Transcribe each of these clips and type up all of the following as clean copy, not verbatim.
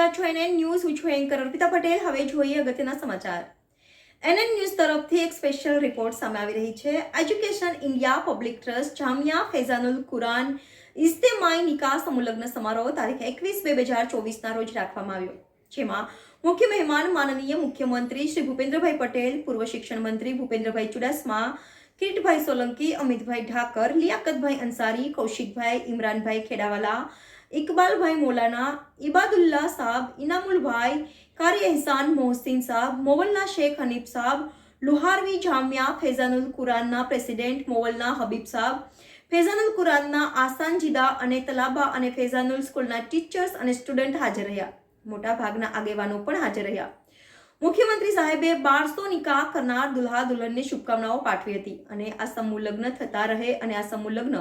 રહ્યા છો NN news. હું છું એન્કર અર્પિતા પટેલ. હવે જોઈએ અગત્યના સમાચાર. એનએન ન્યૂઝ તરફથી એક સ્પેશિયલ રિપોર્ટ સામે આવી રહી છે. Education India public trust Jamia Faizanul Quran ઇજ્તિમાઈ નિકાહ સમૂહલગ્ન સમારોહ તારીખ 21/2/2024 રોજ રાખવામાં આવ્યો, જેમાં મુખ્ય મહેમાન માનનીય મુખ્યમંત્રી શ્રી ભૂપેન્દ્રભાઈ પટેલ, પૂર્વ શિક્ષણ મંત્રી ભૂપેન્દ્રભાઈ ચુડાસમા, કિરીટભાઈ સોલંકી, અમિતભાઈ ઠાકર, લિયાકતભાઈ અંસારી, કૌશિકભાઈ, ઇમરાનભાઈ ખેડાવાલા, ઇકબાલભાઈ મોલાના, ઇબાદુલ્લા સાહબ, ઇનામુલભાઈ, કારી એહસાન મોહસિન સાહબ, મોવલ્લા શેખ હનીફ સાહબ, લુહારવી જામિયા ફૈઝાનુલ કુરાનના પ્રેસિડેન્ટ મોવલ્લા હબીબ સાહબ, ફૈઝાનુલ કુરાનના આસાનજીદા અને તલાબા અને ફૈઝાનુલ સ્કૂલના ટીચર્સ અને સ્ટુડન્ટ હાજર રહ્યા. મોટા ભાગના આગેવાનો પણ હાજર રહ્યા. મુખ્યમંત્રી સાહેબે 1200 નિકાહ કરનાર દુલ્હા દુલ્હનને શુભકામનાઓ પાઠવી હતી અને આ સમૂહ લગ્ન થતા રહે અને આ સમૂહ લગ્ન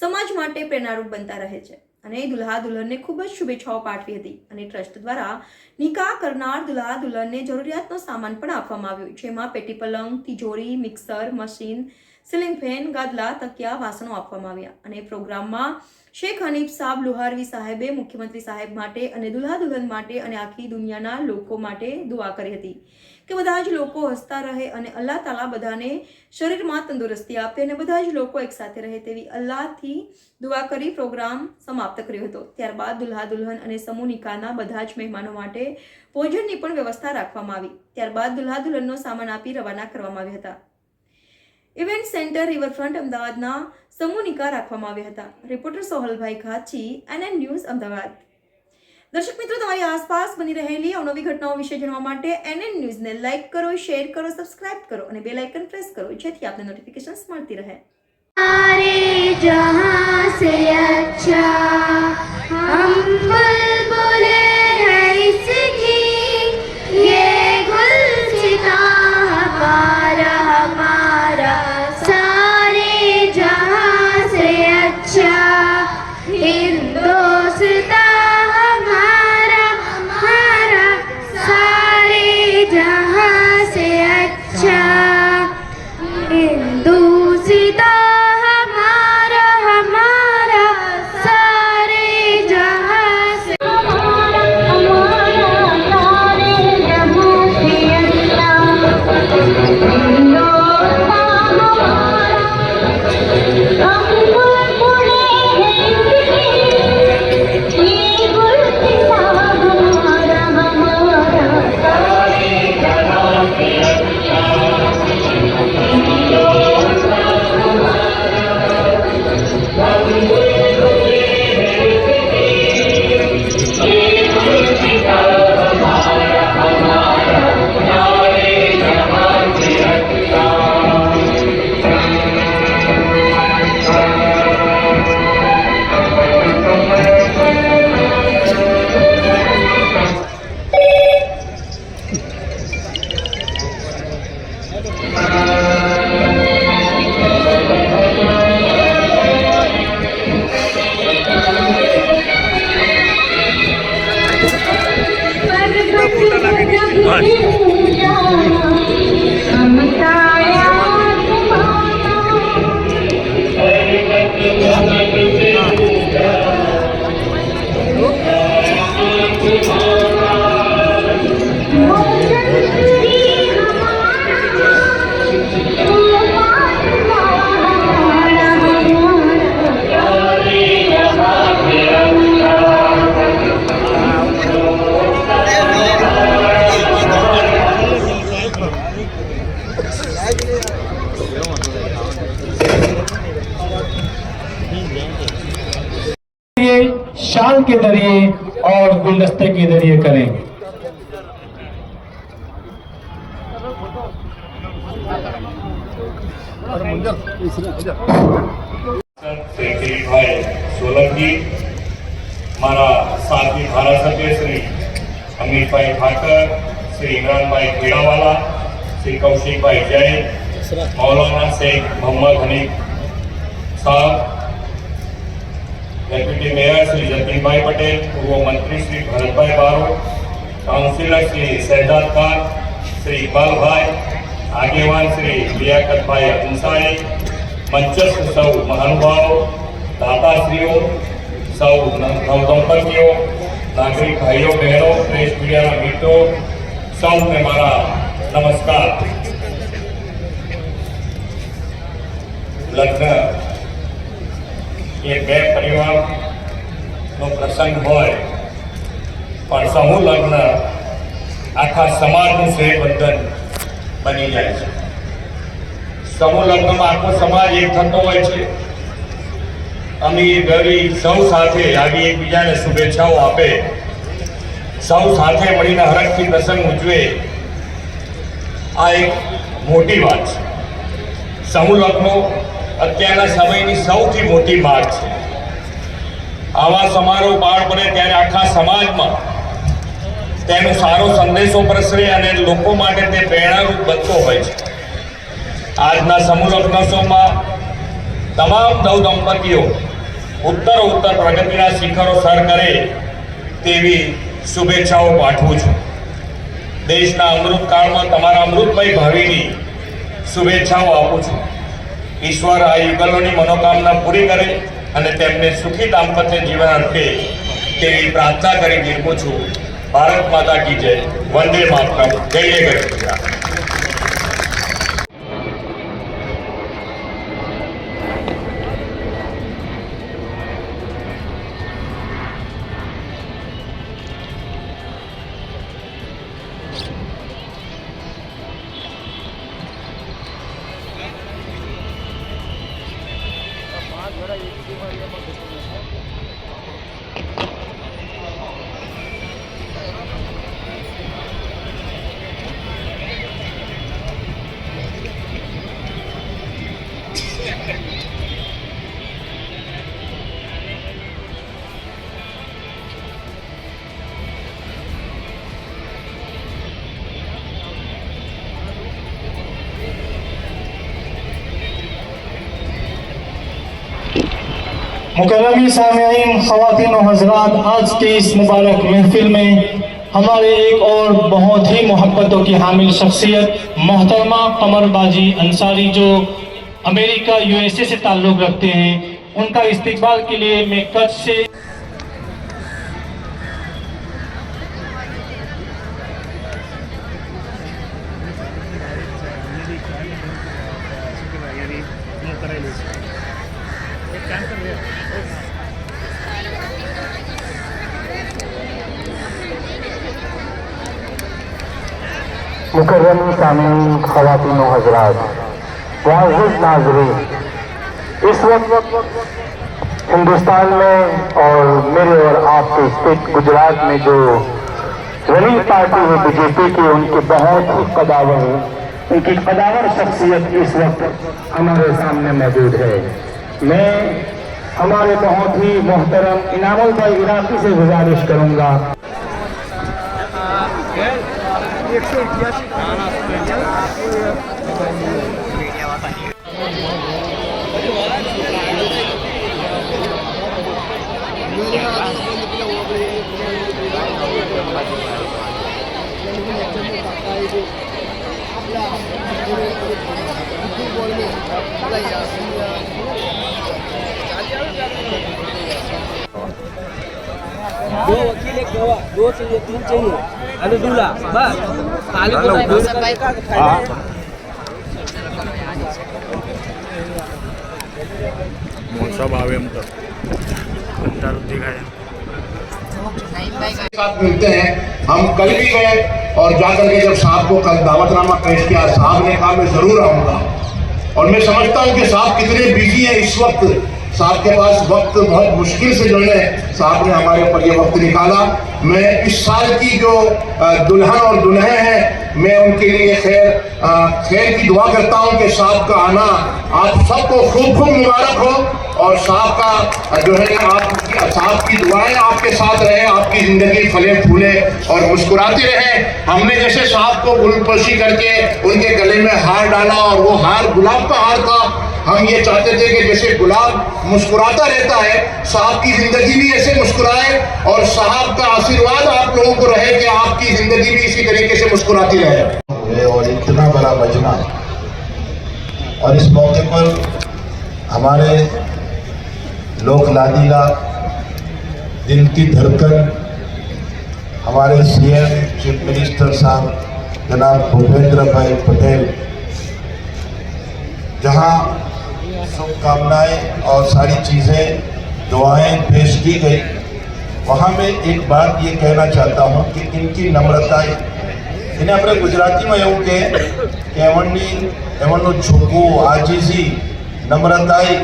સમાજ માટે પ્રેરણારૂપ બનતા રહે છે અને દુલ્હા દુલ્હનને ખૂબ જ શુભેચ્છાઓ પાઠવી હતી અને ટ્રસ્ટ દ્વારા નિકાહ કરનાર દુલ્હા દુલ્હનને જરૂરિયાતનો સામાન પણ આપવામાં આવ્યો, જેમાં પેટી પલંગ, તિજોરી, મિક્સર મશીન, સીલિંગ ફેન, ગાદલા, તકિયા, વાસણો આપવામાં આવ્યા અને પ્રોગ્રામમાં શેખ હનીફ સાહેબ લુહારવી સાહેબે મુખ્યમંત્રી સાહેબ માટે અને દુલ્હા દુલ્હન માટે અને આખી દુનિયાના લોકો માટે દુઆ કરી હતી કે બધા જ લોકો હસતા રહે અને અલ્લાહ તાલા બધાને શરીરમાં તંદુરસ્તી આપે અને બધા જ લોકો એકસાથે રહે તેવી અલ્લાહથી દુઆ કરી પ્રોગ્રામ સમાપ્ત કર્યો હતો. ત્યારબાદ દુલ્હા દુલ્હન અને સમૂહ નિકાહના બધા જ મહેમાનો માટે ભોજનની પણ વ્યવસ્થા રાખવામાં આવી. ત્યારબાદ દુલ્હા દુલ્હનનો સામાન આપી રવાના કરવામાં આવ્યા હતા. ઇવેન્ટ સેન્ટર રિવરફ્રન્ટ અમદાવાદના સમૂહ નિકાહ રાખવામાં આવ્યા હતા. રિપોર્ટર સોહલભાઈ ઘાચી, એનએન ન્યૂઝ, અમદાવાદ. દર્શક મિત્રો, તમારી આસપાસ બની રહેલી અવનવી ઘટનાઓ વિશે જાણવા માટે એનએન ન્યૂઝને લાઇક કરો, શેર કરો, સબસ્ક્રાઇબ કરો અને બેલ આઇકન પ્રેસ કરો, જેથી આપને નોટિફિકેશન્સ મળતી રહે. जहां से अच्छा हम बुलबुले हैं इसकी ये गुलसितां हमारा सारे जहां से अच्छा हिंदुस्तां हमारा सारे जहां से अच्छा हिंदुस्तां शाल के जरिए और गुलदस्ते के जरिए करें. श्री किरीटभाई सोलंकी, मारा साथी धारासभ्य श्री अमितभाई ठाकर, श्री इमरानभाई खेड़ावाला, श्री कौशिकभाई जैन, मौलाना शेख मोहम्मद हनीफ साहब, डेप्यूटी मेयर श्री जतीनभाई पटेल, पूर्व मंत्री श्री भरतभाई बारो, काउंसिलर श्री शहजाद खान, श्री इकबाल भाई, आगेवान श्री लियाकतभाई अंसारी, मंचस्थ सौ महानुभाव, दाताश्रीओ, सौ नवदंपतियों, नागरिक भाइयों बहनों, प्रेस मीडिया मित्रों, सौने मारा नमस्कार। लग्न ये बे परिवार नो प्रसंग होय, पण समूह लग्न आखा समाजનું સેબંધન બની જાય છે। समूह लग्નમાં આખો સમાજ એક થતો હોય છે। અમીર ગરીબ સૌ સાથે આવી એકબીજાને શુભેચ્છાઓ આપે, સૌ સાથે મળીને હરખથી પ્રસંગ ઉજવે, આ એક મોટી વાત છે। સમૂહ લગ્નો અત્યારના સમયની સૌથી મોટી માંગ છે। આવા સમારોહ પાર પડે ત્યારે આખા સમાજમાં તેનો સારો સંદેશો પ્રસરે અને લોકો માટે તે પ્રેરણારૂપ બનતો હોય છે। આજના સમૂહ લગ્નોત્સવમાં તમામ નવ દંપતીઓ ઉત્તર પ્રગતિના શિખરો સર કરે તેવી શુભેચ્છાઓ પાઠવું છું। દેશના અમૃતકાળમાં તમારા અમૃતમય ભાવિની શુભેચ્છાઓ આપું છું। ઈશ્વર આ યુગલોની મનોકામના પૂરી કરે અને તેમને સુખી દાંપત્ય જીવન આપે તેવી પ્રાર્થના કરી વિરમું છું। ભારત માતા की जय। वंदे मातरम। जय जय गणेश। मुकर्रमी सामईन, ख़वातीन और हज़रात, आज के इस मुबारक महफिल में हमारे एक और बहुत ही मोहब्बतों की हामिल शख्सियत मोहतरमा कमर बाजी अंसारी, जो अमेरिका USA से ताल्लुक़ रखते हैं, उनका इस्तकबाल के लिए मैं कच्छ से मुकर्रमी सामीन, ख़वातीन और हज़रात, मुअज़्ज़ज़ नाज़रीन, इस वक्त हिंदुस्तान में और मेरे और आपके स्टेट गुजरात में जो रूलिंग पार्टी है BJP की, उनके बहुत ही कदावर उनकी कदावर शख्सियत इस वक्त हमारे सामने मौजूद है। मैं हमारे बहुत ही मोहतरम इनामुल भाई इराकी से गुजारिश करूँगा दो वकील एक गवाह, दो चाहिए, तीन चाहिए, अरे दूल्हा बस खाली सब आवे हम तो साथ मिलते हैं। हम कल भी गए और जाकर के जब साहब को कल दावतनामा पेश किया, साहब ने कहा मैं जरूर आऊंगा। और मैं समझता हूं कि साहब कितने बिजी हैं इस वक्त, साहब के पास वक्त बहुत मुश्किल से जो है साहब ने हमारे ऊपर ये वक्त निकाला। मैं इस साल की जो दुल्हन और दुल्हे हैं, मैं उनके लिए खैर की दुआ करता हूं कि साहब का आना आप सबको खूब खूब मुबारक हो और साहब का जो है आप साहब की दुआएं आपके साथ रहे, आपकी जिंदगी फले फूले और मुस्कुराते रहे। हमने जैसे साहब को गुलपोशी करके उनके गले में हार डाला और वो हार गुलाब का हार था। हम ये चाहते थे कि जैसे गुलाब मुस्कुराता रहता है, साहब की जिंदगी भी ऐसे मुस्कुराए और साहब का आशीर्वाद आप लोगों को रहे कि आपकी जिंदगी भी इसी तरीके से मुस्कुराती रहे। और इतना बड़ा मजमा, और इस मौके पर हमारे लोक लाडीला, दिल की धड़कन हमारे सीएम चीफ मिनिस्टर साहब जनाब भूपेंद्र भाई पटेल जहां शुभकामनाएं और सारी चीज़ें दुआएं पेश की गई, वहां मैं एक बात ये कहना चाहता हूं कि इनकी नम्रता, इन्हें अपने गुजराती में એવું કહે કે એમનું ઝૂકવું, આજીજી, નમ્રતાઈ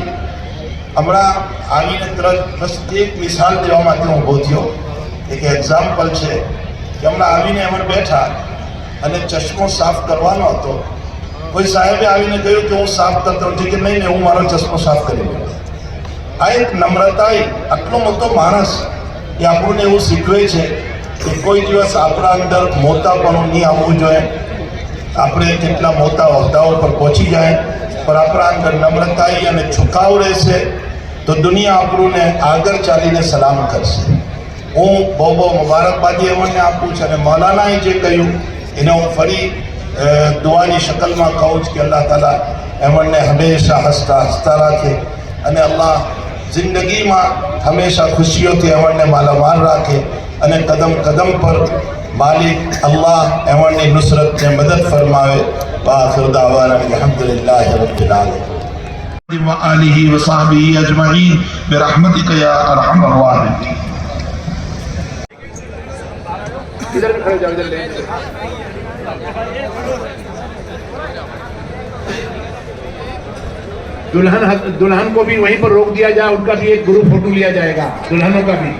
હમણાં આવીને તરત બસ એક મિસાલ દેવા માટે હું ઊભો થયો, એક એક્ઝામ્પલ છે કે હમણાં આવીને એમણે બેઠા અને ચશ્મો સાફ કરવાનો હતો, કોઈ સાહેબે આવીને કહ્યું કે હું સાફ કરતો નથી, કે નહીં હું મારો ચશ્મો સાફ કરી લઉં. આ એક નમ્રતાઈ, આટલો મોટો માણસ એ આપણને એવું શીખવે છે કે કોઈ દિવસ આપણા અંદર મોટાપણું નહીં આવવું જોઈએ. આપણે કેટલા મોટા હોદ્દાઓ પર પહોંચી જાય પણ આપણા અંદર નમ્રતાઈ અને ઝુકાવ રહેશે તો દુનિયા આપણને આગળ ચાલીને સલામ કરશે. હું બહુ મુબારકબાદી એમને આપું છું અને મૌલાનાએ જે કહ્યું એને હું ફરી દુઆની શકલમાં કહું છું કે અલ્લાહ તાલા એમને હંમેશા હસતા હસતા રાખે અને અલ્લાહ જિંદગીમાં હંમેશા ખુશીઓથી એમને માલામાલ રાખે અને કદમ કદમ પર માલિક અલ્લાહ એમની નુસરતને મદદ ફરમાવે. વાખિર દાવાના અલ્હમ્દુલિલ્લાહી રબ્બિલ આલમીન વ આલિહી વ સહબિહી અજમઈન બિરહમતિક યા અરહમર રાહિમીન. दुल्हन को भी वहीं पर रोक दिया जाए, उनका भी एक ग्रुप फोटो लिया जाएगा, दुल्हनों का भी.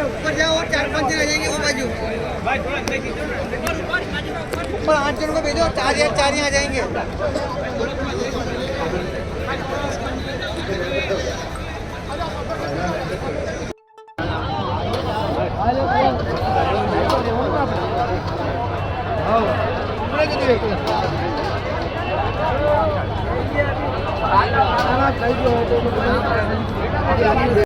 ऊपर जाओ और 4-5 जन आ जाएंगे वो बाजू ऊपर 8 जन को भेजो, 4 यहाँ आ जाएंगे.